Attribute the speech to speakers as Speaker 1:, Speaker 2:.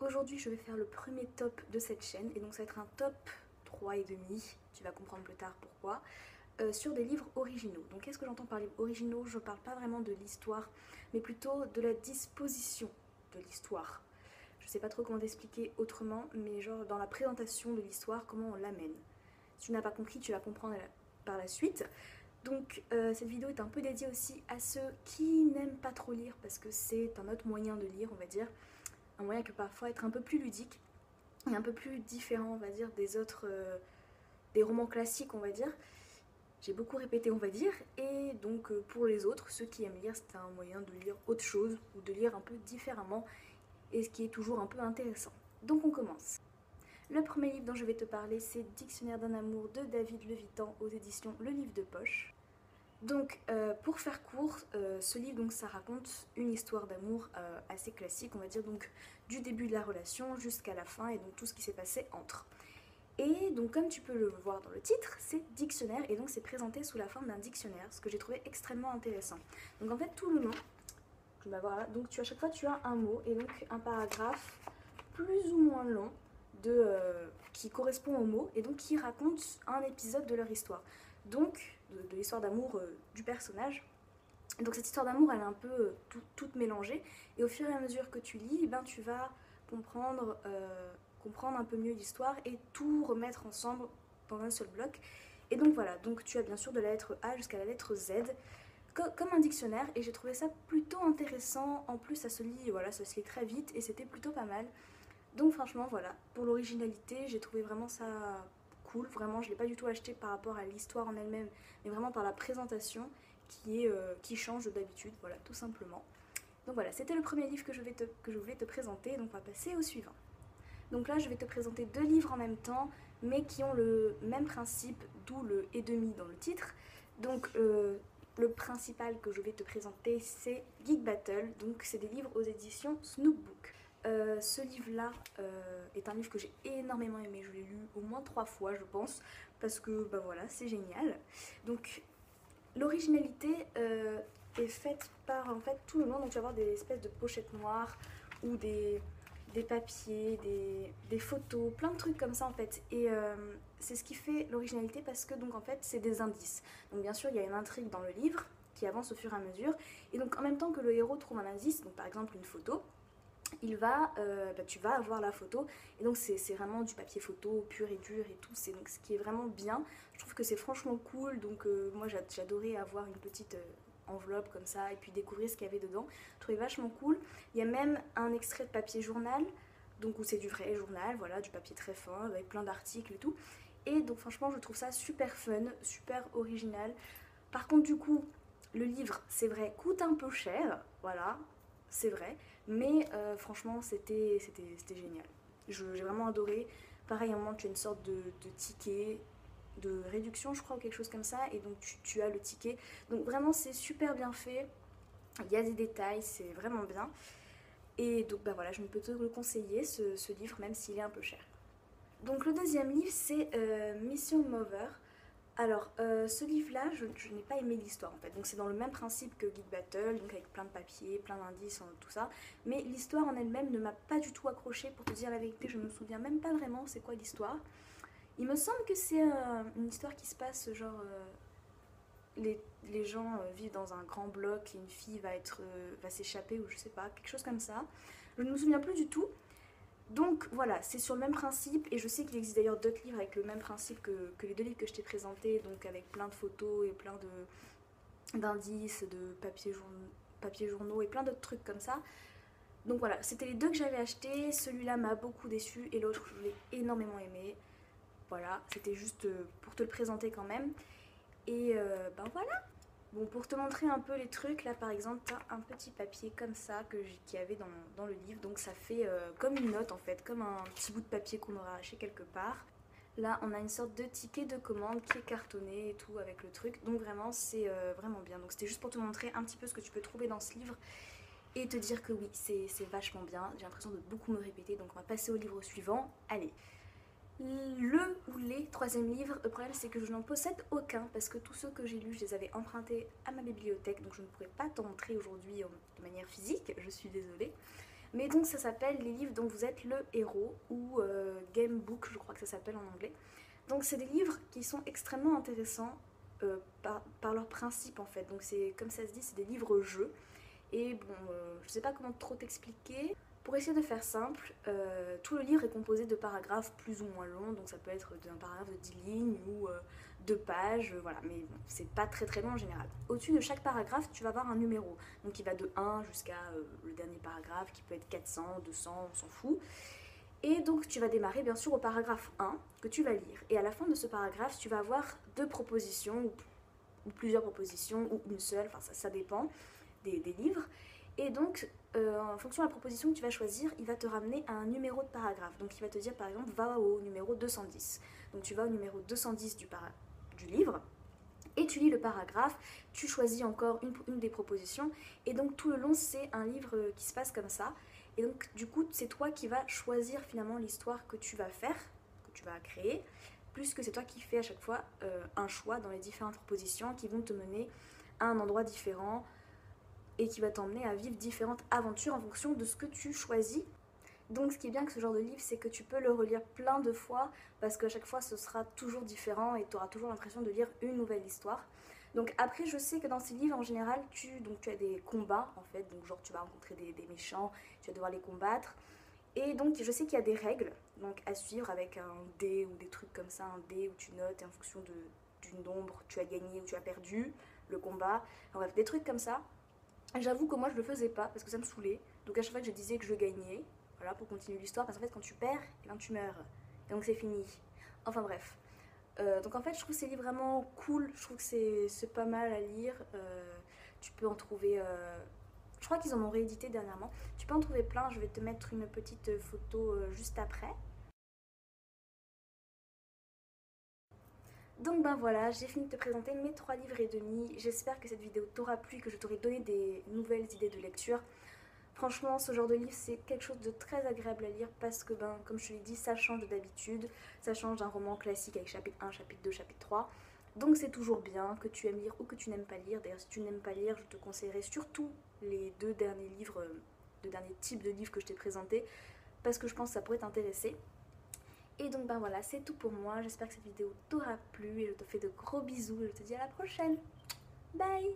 Speaker 1: Aujourd'hui je vais faire le premier top de cette chaîne et donc ça va être un top 3,5, tu vas comprendre plus tard pourquoi, sur des livres originaux. Donc qu'est-ce que j'entends par livres originaux? Je parle pas vraiment de l'histoire mais plutôt de la disposition de l'histoire. Je sais pas trop comment t'expliquer autrement, mais genre dans la présentation de l'histoire, comment on l'amène. Si tu n'as pas compris, tu vas comprendre par la suite. Donc cette vidéo est un peu dédiée aussi à ceux qui n'aiment pas trop lire parce que c'est un autre moyen de lire, on va dire. Un moyen qui peut parfois être un peu plus ludique et un peu plus différent, on va dire, des autres, des romans classiques, on va dire. J'ai beaucoup répété, on va dire, et donc pour les autres, ceux qui aiment lire, c'est un moyen de lire autre chose ou de lire un peu différemment, et ce qui est toujours un peu intéressant. Donc on commence. Le premier livre dont je vais te parler, c'est Dictionnaire d'un amour de David Levitan aux éditions Le Livre de Poche. Donc pour faire court, ce livre donc, ça raconte une histoire d'amour assez classique, on va dire, donc du début de la relation jusqu'à la fin et donc tout ce qui s'est passé entre. Et donc comme tu peux le voir dans le titre, c'est dictionnaire et donc c'est présenté sous la forme d'un dictionnaire, ce que j'ai trouvé extrêmement intéressant. Donc en fait tout le long, bah voilà, donc à chaque fois tu as un mot et donc un paragraphe plus ou moins long qui correspond au mot et donc qui raconte un épisode de leur histoire. Donc de l'histoire d'amour du personnage. Donc cette histoire d'amour elle est un peu toute mélangée et au fur et à mesure que tu lis, ben, tu vas comprendre un peu mieux l'histoire et tout remettre ensemble dans un seul bloc. Et donc voilà, donc tu as bien sûr de la lettre A jusqu'à la lettre Z comme un dictionnaire et j'ai trouvé ça plutôt intéressant. En plus ça se lit, voilà, ça se lit très vite et c'était plutôt pas mal. Donc franchement voilà, pour l'originalité j'ai trouvé vraiment ça cool, vraiment je l'ai pas du tout acheté par rapport à l'histoire en elle-même mais vraiment par la présentation qui change d'habitude, voilà tout simplement. Donc voilà, c'était le premier livre que je voulais te présenter, donc on va passer au suivant. Donc là je vais te présenter deux livres en même temps mais qui ont le même principe, d'où le et demi dans le titre. Donc le principal que je vais te présenter c'est Geek Battle, donc c'est des livres aux éditions Snoop Book. Ce livre-là est un livre que j'ai énormément aimé, je l'ai lu au moins 3 fois je pense, parce que bah voilà, c'est génial. Donc l'originalité est faite par en fait tout le long, donc tu vas avoir des espèces de pochettes noires ou des papiers, des photos, plein de trucs comme ça en fait. Et c'est ce qui fait l'originalité parce que donc en fait c'est des indices. Donc bien sûr il y a une intrigue dans le livre qui avance au fur et à mesure. Et donc en même temps que le héros trouve un indice, donc par exemple une photo, tu vas avoir la photo et donc c'est vraiment du papier photo pur et dur et tout, c'est donc ce qui est vraiment bien. Je trouve que c'est franchement cool, donc moi j'adorais avoir une petite enveloppe comme ça et puis découvrir ce qu'il y avait dedans. Je trouvais vachement cool. Il y a même un extrait de papier journal, donc où c'est du vrai journal, voilà, du papier très fin avec plein d'articles et tout. Et donc franchement je trouve ça super fun, super original. Par contre du coup le livre c'est vrai coûte un peu cher, voilà, c'est vrai, mais franchement c'était génial. J'ai vraiment adoré. Pareil, à un moment tu as une sorte de ticket de réduction je crois ou quelque chose comme ça et donc tu as le ticket. Donc vraiment c'est super bien fait, il y a des détails, c'est vraiment bien. Et donc bah voilà, je ne peux te le conseiller ce livre même s'il est un peu cher. Donc le deuxième livre c'est Mission Mover. Alors, ce livre-là, je n'ai pas aimé l'histoire en fait. Donc c'est dans le même principe que Geek Battle, donc avec plein de papiers, plein d'indices, tout ça. Mais l'histoire en elle-même ne m'a pas du tout accrochée, pour te dire la vérité, je me souviens même pas vraiment c'est quoi l'histoire. Il me semble que c'est une histoire qui se passe genre... les gens vivent dans un grand bloc et une fille va s'échapper ou je sais pas, quelque chose comme ça. Je ne me souviens plus du tout. Donc voilà, c'est sur le même principe et je sais qu'il existe d'ailleurs d'autres livres avec le même principe que les deux livres que je t'ai présentés, donc avec plein de photos et plein d'indices, de papiers journaux et plein d'autres trucs comme ça. Donc voilà, c'était les deux que j'avais achetés, celui-là m'a beaucoup déçu et l'autre je l'ai énormément aimé. Voilà, c'était juste pour te le présenter quand même. Et ben voilà. Bon, pour te montrer un peu les trucs, là par exemple, t'as un petit papier comme ça qu'il y avait dans le livre. Donc ça fait comme une note en fait, comme un petit bout de papier qu'on aura acheté quelque part. Là, on a une sorte de ticket de commande qui est cartonné et tout avec le truc. Donc vraiment, c'est vraiment bien. Donc c'était juste pour te montrer un petit peu ce que tu peux trouver dans ce livre et te dire que oui, c'est vachement bien. J'ai l'impression de beaucoup me répéter, donc on va passer au livre suivant. Allez. Le ou les troisième livre, le problème c'est que je n'en possède aucun parce que tous ceux que j'ai lus, je les avais empruntés à ma bibliothèque, donc je ne pourrais pas t'en montrer aujourd'hui de manière physique, je suis désolée. Mais donc ça s'appelle les livres dont vous êtes le héros, ou Game Book, je crois que ça s'appelle en anglais. Donc c'est des livres qui sont extrêmement intéressants par leur principe en fait. Donc c'est comme ça se dit, c'est des livres-jeux. Et bon, je sais pas comment trop t'expliquer. Pour essayer de faire simple, tout le livre est composé de paragraphes plus ou moins longs, donc ça peut être d'un paragraphe de 10 lignes ou 2 pages, voilà, mais bon, c'est pas très très long en général. Au-dessus de chaque paragraphe, tu vas avoir un numéro, donc qui va de 1 jusqu'à le dernier paragraphe, qui peut être 400, 200, on s'en fout. Et donc tu vas démarrer bien sûr au paragraphe 1 que tu vas lire. Et à la fin de ce paragraphe, tu vas avoir 2 propositions, ou plusieurs propositions, ou une seule, enfin ça dépend des livres. Et donc, en fonction de la proposition que tu vas choisir, il va te ramener à un numéro de paragraphe. Donc il va te dire par exemple, va au numéro 210. Donc tu vas au numéro 210 du livre, et tu lis le paragraphe, tu choisis encore une des propositions, et donc tout le long c'est un livre qui se passe comme ça. Et donc du coup c'est toi qui vas choisir finalement l'histoire que tu vas faire, que tu vas créer, plus que c'est toi qui fais à chaque fois un choix dans les différentes propositions qui vont te mener à un endroit différent, et qui va t'emmener à vivre différentes aventures en fonction de ce que tu choisis. Donc ce qui est bien avec ce genre de livre, c'est que tu peux le relire plein de fois, parce qu'à chaque fois ce sera toujours différent et tu auras toujours l'impression de lire une nouvelle histoire. Donc après je sais que dans ces livres en général tu as des combats en fait, donc genre tu vas rencontrer des méchants, tu vas devoir les combattre. Et donc je sais qu'il y a des règles donc à suivre avec un dé ou des trucs comme ça, un dé où tu notes et en fonction du nombre tu as gagné ou tu as perdu le combat, enfin, bref des trucs comme ça. J'avoue que moi je le faisais pas parce que ça me saoulait. Donc à chaque fois que je disais que je gagnais, voilà, pour continuer l'histoire, parce qu'en fait quand tu perds, eh ben, tu meurs. Et donc c'est fini. Enfin bref. Donc en fait je trouve ces livres vraiment cool, je trouve que c'est pas mal à lire. Tu peux en trouver... je crois qu'ils en ont réédité dernièrement. Tu peux en trouver plein, je vais te mettre une petite photo juste après. Donc ben voilà, j'ai fini de te présenter mes 3 livres et demi. J'espère que cette vidéo t'aura plu, que je t'aurai donné des nouvelles idées de lecture. Franchement, ce genre de livre, c'est quelque chose de très agréable à lire parce que, ben, comme je te l'ai dit, ça change d'habitude. Ça change d'un roman classique avec chapitre 1, chapitre 2, chapitre 3. Donc c'est toujours bien que tu aimes lire ou que tu n'aimes pas lire. D'ailleurs, si tu n'aimes pas lire, je te conseillerais surtout les 2 derniers livres, 2 derniers types de livres que je t'ai présentés, parce que je pense que ça pourrait t'intéresser. Et donc ben voilà, c'est tout pour moi. J'espère que cette vidéo t'aura plu et je te fais de gros bisous et je te dis à la prochaine. Bye!